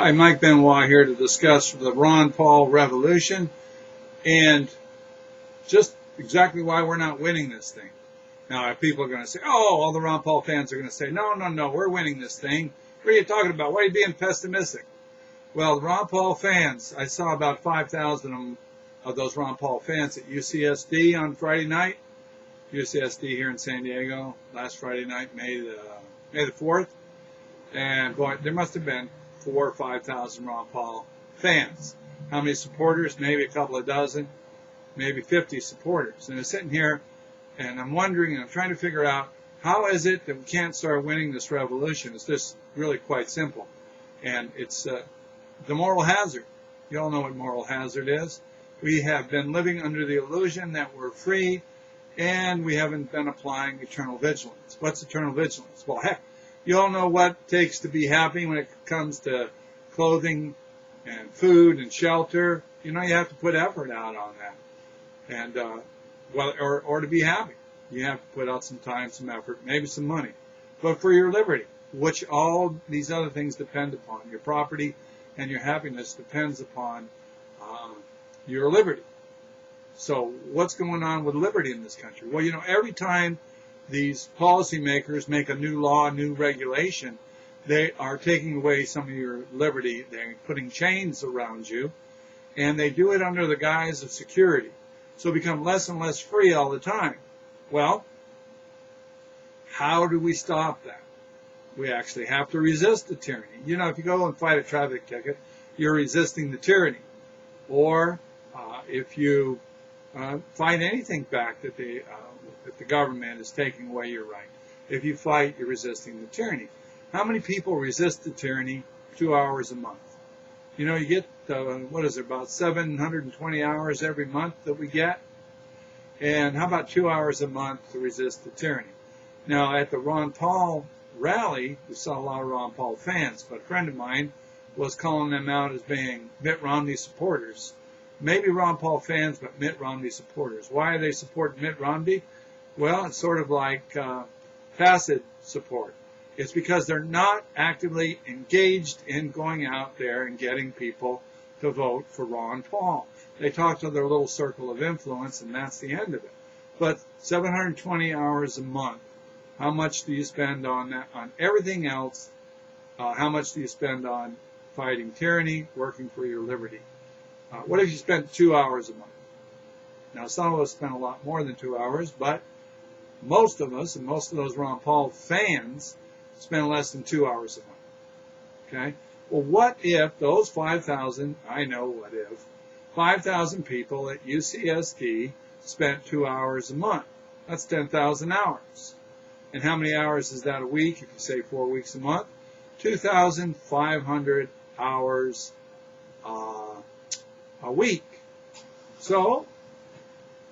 Hi, Mike Benoit here to discuss the Ron Paul revolution and just exactly why we're not winning this thing. Now, people are going to say, oh, all the Ron Paul fans are going to say, no, we're winning this thing. What are you talking about? Why are you being pessimistic? Well, the Ron Paul fans, I saw about 5,000 of those Ron Paul fans at UCSD on Friday night. UCSD here in San Diego, last Friday night, May the 4th. And boy, there must have been 4,000 or 5,000 Ron Paul fans. How many supporters? Maybe a couple of dozen, maybe 50 supporters. And I'm sitting here and I'm wondering and I'm trying to figure out how is it that we can't start winning this revolution? It's just really quite simple. And it's the moral hazard. You all know what moral hazard is. We have been living under the illusion that we're free and we haven't been applying eternal vigilance. What's eternal vigilance? Well, heck, you all know what it takes to be happy when it comes to clothing and food and shelter. You know, you have to put effort out on that. And, or to be happy, you have to put out some time, some effort, maybe some money. But for your liberty, which all these other things depend upon, your property and your happiness depends upon your liberty. So what's going on with liberty in this country? Well, you know, every time these policymakers make a new law, a new regulation, they are taking away some of your liberty. They're putting chains around you, and they do it under the guise of security. So become less and less free all the time. Well, how do we stop that? We actually have to resist the tyranny. You know, if you go and fight a traffic ticket, you're resisting the tyranny. Or if you fight anything back that the government is taking away your right. If you fight, you're resisting the tyranny. How many people resist the tyranny 2 hours a month? You know, you get, about 720 hours every month that we get? And how about 2 hours a month to resist the tyranny? Now, at the Ron Paul rally, we saw a lot of Ron Paul fans, but a friend of mine was calling them out as being Mitt Romney supporters. Maybe Ron Paul fans, but Mitt Romney supporters. Why are they supporting Mitt Romney? Well, it's sort of like passive support. It's because they're not actively engaged in going out there and getting people to vote for Ron Paul. They talk to their little circle of influence, and that's the end of it. But 720 hours a month, how much do you spend on that, on everything else? How much do you spend on fighting tyranny, working for your liberty? What if you spent 2 hours a month? Now, some of us spend a lot more than 2 hours, but most of us, and most of those Ron Paul fans, spend less than 2 hours a month. Okay? Well, what if those 5,000, I know what if, 5,000 people at UCSD spent 2 hours a month? That's 10,000 hours. And how many hours is that a week? If you say 4 weeks a month, 2,500 hours a week. So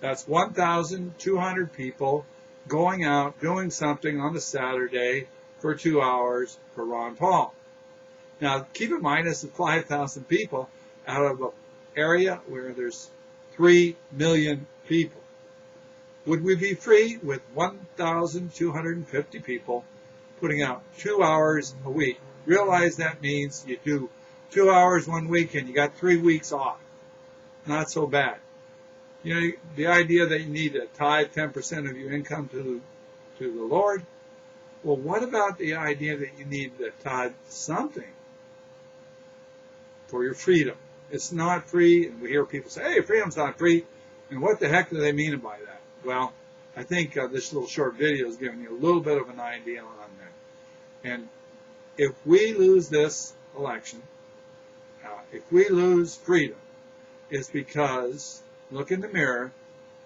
that's 1,200 people going out doing something on a Saturday for 2 hours for Ron Paul. Now, keep in mind, this is 5,000 people out of an area where there's 3 million people. Would we be free with 1,250 people putting out 2 hours a week? Realize that means you do 2 hours 1 week and you got 3 weeks off. Not so bad. You know, the idea that you need to tithe 10% of your income to the Lord. Well, what about the idea that you need to tithe something for your freedom? It's not free, and we hear people say, hey, freedom's not free. And what the heck do they mean by that? Well, I think this little short video is giving you a little bit of an idea on that. And if we lose this election, if we lose freedom, it's because, look in the mirror,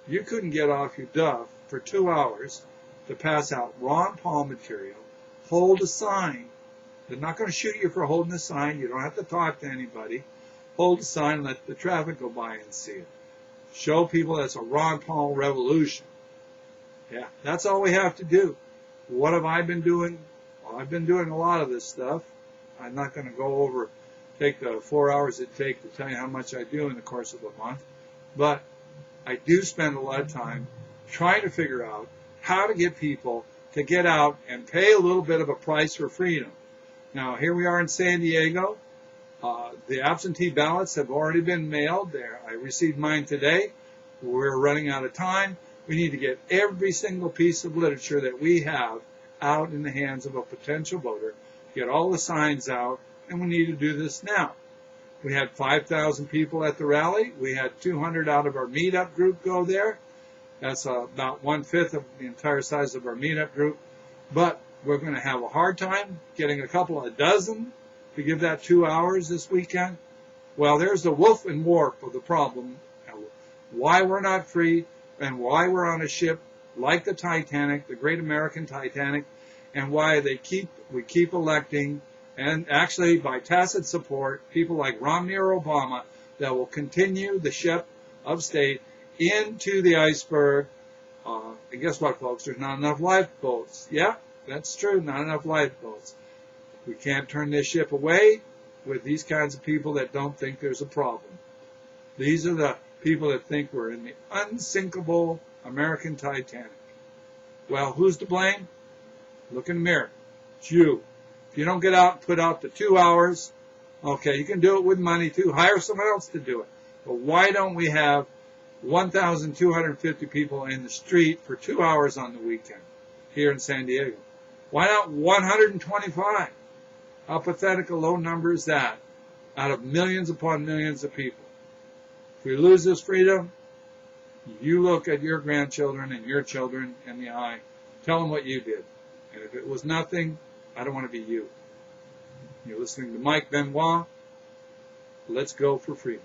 you couldn't get off your duff for 2 hours to pass out Ron Paul material, hold a sign. They're not going to shoot you for holding a sign. You don't have to talk to anybody. Hold a sign, let the traffic go by and see it. Show people that's a Ron Paul revolution. Yeah, that's all we have to do. What have I been doing? Well, I've been doing a lot of this stuff. I'm not going to take the 4 hours it takes to tell you how much I do in the course of a month. But I do spend a lot of time trying to figure out how to get people to get out and pay a little bit of a price for freedom. Now, here we are in San Diego. The absentee ballots have already been mailed. I received mine today. We're running out of time. We need to get every single piece of literature that we have out in the hands of a potential voter, get all the signs out, and we need to do this now. We had 5,000 people at the rally. We had 200 out of our meetup group go there. That's about 1/5 of the entire size of our meetup group. But we're going to have a hard time getting a couple of dozen to give that 2 hours this weekend. Well, there's the woof and warp of the problem, why we're not free and why we're on a ship like the Titanic, the great American Titanic, and why we keep electing, and actually by tacit support, people like Romney or Obama that will continue the ship of state into the iceberg. And guess what, folks? There's not enough lifeboats. Yeah, that's true, not enough lifeboats. We can't turn this ship away with these kinds of people that don't think there's a problem. These are the people that think we're in the unsinkable American Titanic. Well, who's to blame? Look in the mirror. It's you. If you don't get out and put out the 2 hours, okay, you can do it with money too. Hire someone else to do it. But why don't we have 1,250 people in the street for 2 hours on the weekend here in San Diego? Why not 125? How pathetic a low number is that out of millions upon millions of people? If we lose this freedom, you look at your grandchildren and your children in the eye. Tell them what you did. And if it was nothing, I don't want to be you. You're listening to Mike Benoit. Let's go for freedom.